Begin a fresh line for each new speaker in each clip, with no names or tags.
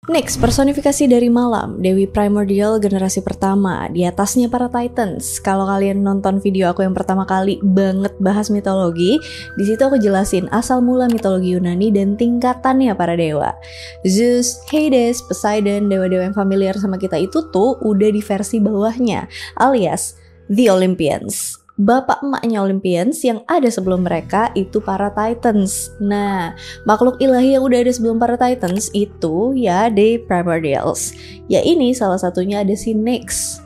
Next, personifikasi dari malam, Dewi Primordial generasi pertama, di atasnya para Titans. Kalau kalian nonton video aku yang pertama kali banget bahas mitologi, di situ aku jelasin asal mula mitologi Yunani dan tingkatannya para dewa. Zeus, Hades, Poseidon, dewa-dewa yang familiar sama kita itu tuh udah di versi bawahnya, alias The Olympians. Bapak emaknya Olympians yang ada sebelum mereka itu para Titans. Nah, makhluk ilahi yang udah ada sebelum para Titans itu ya The Primordials. Ya ini salah satunya ada si Nyx.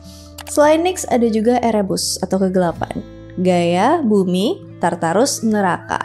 Selain Nyx ada juga Erebus atau kegelapan, Gaia, bumi, Tartarus, neraka.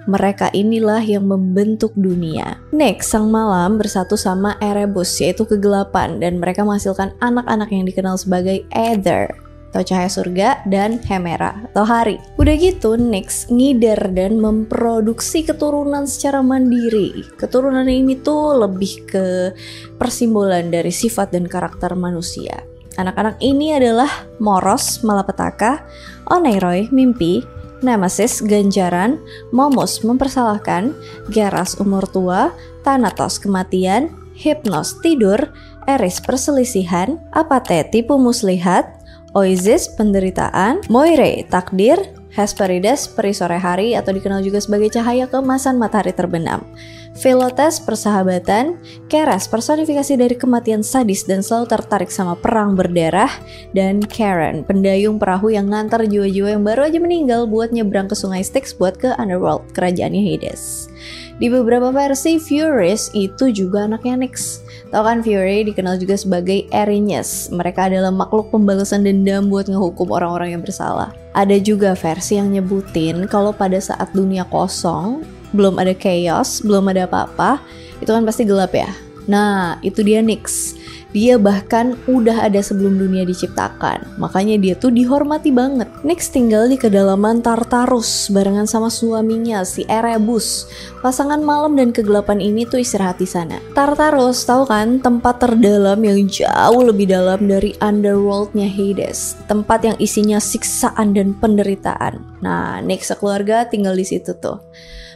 Mereka inilah yang membentuk dunia. Nyx, sang malam, bersatu sama Erebus yaitu kegelapan dan mereka menghasilkan anak-anak yang dikenal sebagai Aether atau cahaya surga, dan Hemera atau hari. Udah gitu Nyx ngider dan memproduksi keturunan secara mandiri. Keturunan ini tuh lebih ke persimbolan dari sifat dan karakter manusia. Anak-anak ini adalah Moros, malapetaka, Oneiroi, mimpi, Nemesis, ganjaran, Momus, mempersalahkan, Geras, umur tua, Thanatos, kematian, Hypnos, tidur, Eris, perselisihan, Apate, tipu muslihat, Oasis, penderitaan, Moire, takdir, Hesperides, peri sore hari atau dikenal juga sebagai cahaya keemasan matahari terbenam, Philotes, persahabatan, Keras, personifikasi dari kematian sadis dan selalu tertarik sama perang berdarah, dan Charon, pendayung perahu yang ngantar jiwa-jiwa yang baru aja meninggal buat nyebrang ke sungai Styx buat ke Underworld, kerajaannya Hades. Di beberapa versi, Furies itu juga anaknya Nyx. Tahu kan Fury dikenal juga sebagai Erinyes. Mereka adalah makhluk pembalasan dendam buat ngehukum orang-orang yang bersalah. Ada juga versi yang nyebutin kalau pada saat dunia kosong, belum ada chaos, belum ada apa-apa, itu kan pasti gelap ya. Nah, itu dia Nyx. Dia bahkan udah ada sebelum dunia diciptakan. Makanya dia tuh dihormati banget. Nyx tinggal di kedalaman Tartarus barengan sama suaminya si Erebus. Pasangan malam dan kegelapan ini tuh istirahat di sana. Tartarus, tahu kan, tempat terdalam yang jauh lebih dalam dari underworldnya Hades. Tempat yang isinya siksaan dan penderitaan. Nah, Nyx sekeluarga tinggal di situ tuh.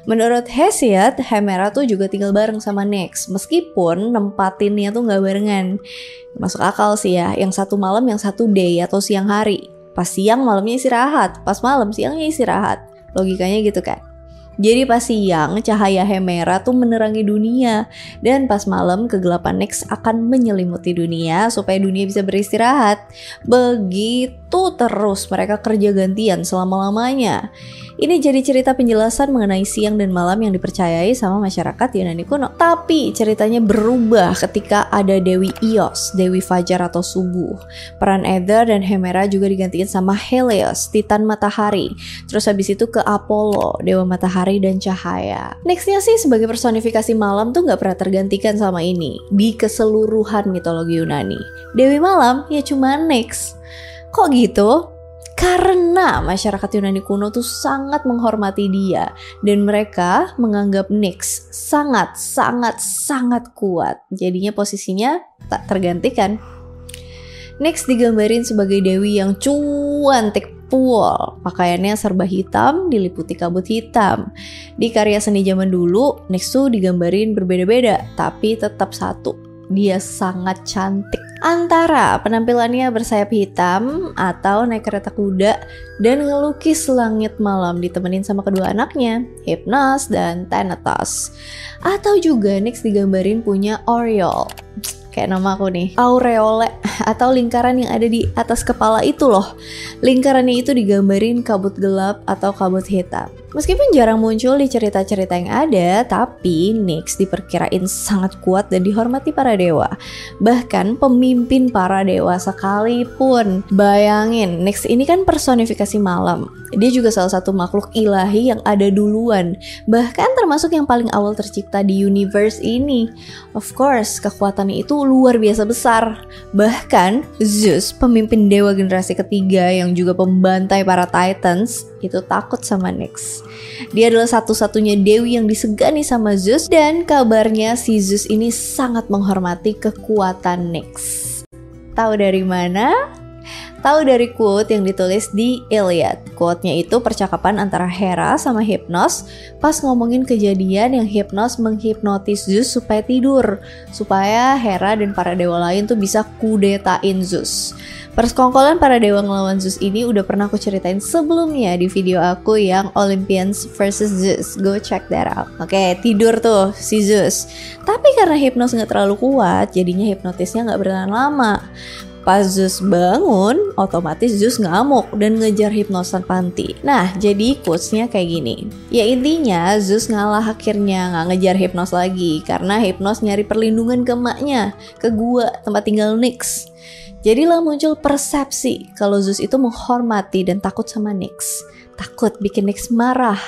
Menurut Hesiod, Hemera tuh juga tinggal bareng sama Nyx, meskipun nempatinnya tuh gak barengan. Masuk akal sih ya, yang satu malam yang satu day atau siang hari. Pas siang malamnya istirahat, pas malam siangnya istirahat. Logikanya gitu kan. Jadi pas siang cahaya Hemera tuh menerangi dunia, dan pas malam kegelapan Nyx akan menyelimuti dunia supaya dunia bisa beristirahat. Begitu terus mereka kerja gantian selama-lamanya. Ini jadi cerita penjelasan mengenai siang dan malam yang dipercayai sama masyarakat Yunani kuno. Tapi ceritanya berubah ketika ada Dewi Eos, Dewi Fajar atau Subuh. Peran Aether dan Hemera juga digantiin sama Helios, Titan Matahari. Terus habis itu ke Apollo, Dewa Matahari dan Cahaya. Nextnya sih sebagai personifikasi malam tuh gak pernah tergantikan sama ini di keseluruhan mitologi Yunani. Dewi Malam ya cuma Nyx. Kok gitu? Karena masyarakat Yunani kuno tuh sangat menghormati dia dan mereka menganggap Nyx sangat kuat. Jadinya posisinya tak tergantikan. Nyx digambarin sebagai dewi yang cuantik pul. Pakaiannya serba hitam, diliputi kabut hitam. Di karya seni zaman dulu, Nyx tuh digambarin berbeda-beda, tapi tetap satu. Dia sangat cantik. Antara penampilannya bersayap hitam atau naik kereta kuda dan ngelukis langit malam ditemenin sama kedua anaknya, Hypnos dan Thanatos. Atau juga Nyx digambarin punya aureole. Kayak nama aku nih, aureole atau lingkaran yang ada di atas kepala itu loh. Lingkarannya itu digambarin kabut gelap atau kabut hitam. Meskipun jarang muncul di cerita-cerita yang ada, tapi Nyx diperkirain sangat kuat dan dihormati para dewa. Bahkan pemimpin para dewa sekalipun. Bayangin, Nyx ini kan personifikasi malam. Dia juga salah satu makhluk ilahi yang ada duluan. Bahkan termasuk yang paling awal tercipta di universe ini. Of course, kekuatannya itu luar biasa besar. Bahkan Zeus, pemimpin dewa generasi ketiga yang juga pembantai para Titans, itu takut sama Nyx. Dia adalah satu-satunya dewi yang disegani sama Zeus, dan kabarnya si Zeus ini sangat menghormati kekuatan Nyx. Tahu dari mana? Tahu dari quote yang ditulis di Iliad. Quote-nya itu percakapan antara Hera sama Hypnos pas ngomongin kejadian yang Hypnos menghipnotis Zeus supaya tidur, supaya Hera dan para dewa lain tuh bisa kudetain Zeus. Persekongkolan para dewa ngelawan Zeus ini udah pernah aku ceritain sebelumnya di video aku yang Olympians versus Zeus. Go check that out. Oke, tidur tuh si Zeus. Tapi karena Hypnos gak terlalu kuat, jadinya hipnotisnya gak bertahan lama. Pas Zeus bangun, otomatis Zeus ngamuk dan ngejar Hypnosan panti. Nah, jadi quotes-nya kayak gini. Ya intinya Zeus ngalah akhirnya, gak ngejar Hypnos lagi karena Hypnos nyari perlindungan ke emaknya, ke gua tempat tinggal Nyx. Jadilah muncul persepsi kalau Zeus itu menghormati dan takut sama Nyx. Takut bikin Nyx marah.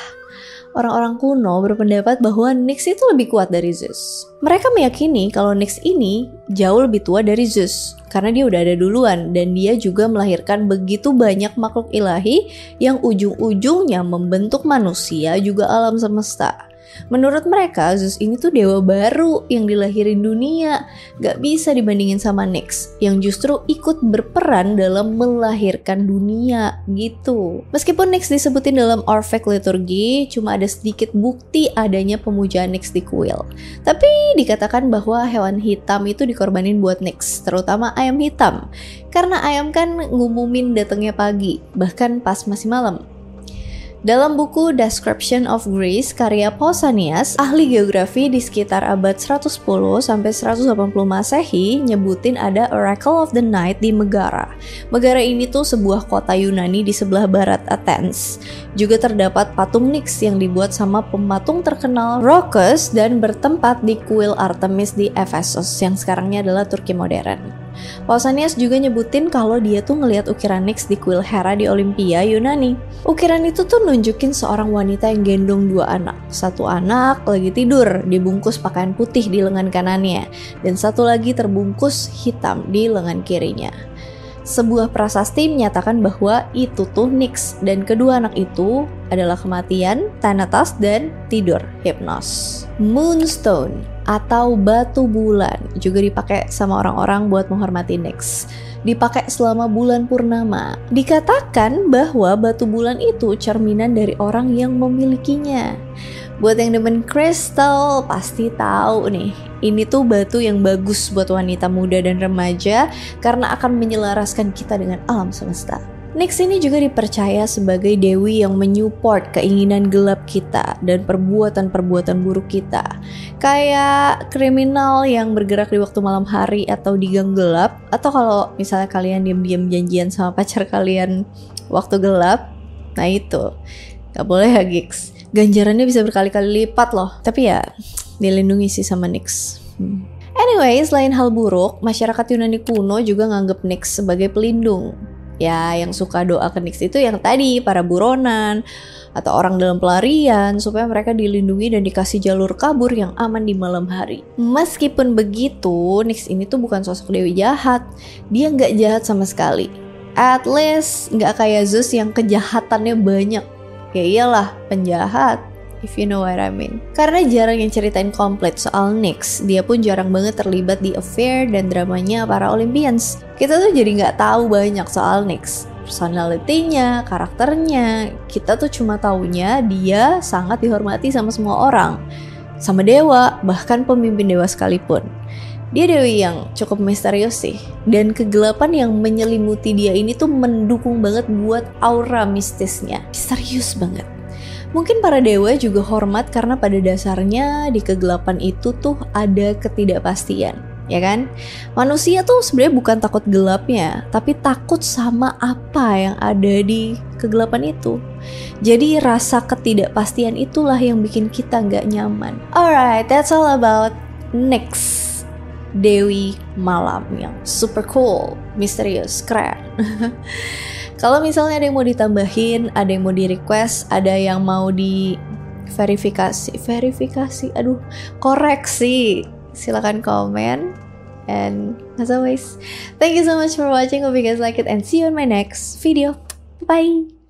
Orang-orang kuno berpendapat bahwa Nyx itu lebih kuat dari Zeus. Mereka meyakini kalau Nyx ini jauh lebih tua dari Zeus karena dia udah ada duluan dan dia juga melahirkan begitu banyak makhluk ilahi yang ujung-ujungnya membentuk manusia juga alam semesta. Menurut mereka, Zeus ini tuh dewa baru yang dilahirin dunia, gak bisa dibandingin sama Nyx, yang justru ikut berperan dalam melahirkan dunia, gitu. Meskipun Nyx disebutin dalam Orphic liturgi, cuma ada sedikit bukti adanya pemujaan Nyx di kuil. Tapi dikatakan bahwa hewan hitam itu dikorbanin buat Nyx, terutama ayam hitam. Karena ayam kan ngumumin datangnya pagi, bahkan pas masih malam. Dalam buku Description of Greece karya Pausanias, ahli geografi di sekitar abad 110 sampai 180 Masehi nyebutin ada Oracle of the Night di Megara. Megara ini tuh sebuah kota Yunani di sebelah barat Athens. Juga terdapat patung Nyx yang dibuat sama pematung terkenal Rokus dan bertempat di kuil Artemis di Efesus yang sekarangnya adalah Turki modern. Pausanias juga nyebutin kalau dia tuh ngelihat ukiran Nyx di kuil Hera di Olympia, Yunani. Ukiran itu tuh nunjukin seorang wanita yang gendong dua anak. Satu anak lagi tidur, dibungkus pakaian putih di lengan kanannya, dan satu lagi terbungkus hitam di lengan kirinya. Sebuah prasasti menyatakan bahwa itu tuh Nyx, dan kedua anak itu adalah kematian, Thanatos, dan tidur, Hypnos. Moonstone atau batu bulan juga dipakai sama orang-orang buat menghormati Nyx. Dipakai selama bulan purnama. Dikatakan bahwa batu bulan itu cerminan dari orang yang memilikinya. Buat yang demen kristal pasti tahu nih, ini tuh batu yang bagus buat wanita muda dan remaja karena akan menyelaraskan kita dengan alam semesta. Nyx ini juga dipercaya sebagai dewi yang menyupport keinginan gelap kita dan perbuatan-perbuatan buruk kita. Kayak kriminal yang bergerak di waktu malam hari atau di gang gelap, atau kalau misalnya kalian diam-diam janjian sama pacar kalian waktu gelap, nah itu gak boleh ya gigs. Ganjarannya bisa berkali-kali lipat loh. Tapi ya dilindungi sih sama Nyx. Anyway, selain hal buruk, masyarakat Yunani kuno juga nganggep Nyx sebagai pelindung. Ya, yang suka doa ke Nyx itu yang tadi, para buronan atau orang dalam pelarian, supaya mereka dilindungi dan dikasih jalur kabur yang aman di malam hari. Meskipun begitu, Nyx ini tuh bukan sosok dewi jahat. Dia nggak jahat sama sekali. At least nggak kayak Zeus yang kejahatannya banyak. Ya iyalah, penjahat, if you know what I mean. Karena jarang yang ceritain komplit soal Nyx, dia pun jarang banget terlibat di affair dan dramanya para Olympians. Kita tuh jadi nggak tahu banyak soal Nyx, personality-nya, karakternya. Kita tuh cuma taunya dia sangat dihormati sama semua orang, sama dewa, bahkan pemimpin dewa sekalipun. Dia dewi yang cukup misterius sih, dan kegelapan yang menyelimuti dia ini tuh mendukung banget buat aura mistisnya. Misterius banget. Mungkin para dewa juga hormat karena pada dasarnya di kegelapan itu tuh ada ketidakpastian, ya kan? Manusia tuh sebenarnya bukan takut gelapnya, tapi takut sama apa yang ada di kegelapan itu. Jadi rasa ketidakpastian itulah yang bikin kita nggak nyaman. Alright, that's all about Nyx, dewi malam yang super cool, misterius, keren. Kalau misalnya ada yang mau ditambahin, ada yang mau di request, ada yang mau di koreksi, silakan komen. And as always, thank you so much for watching. Hope you guys like it and see you in my next video. Bye.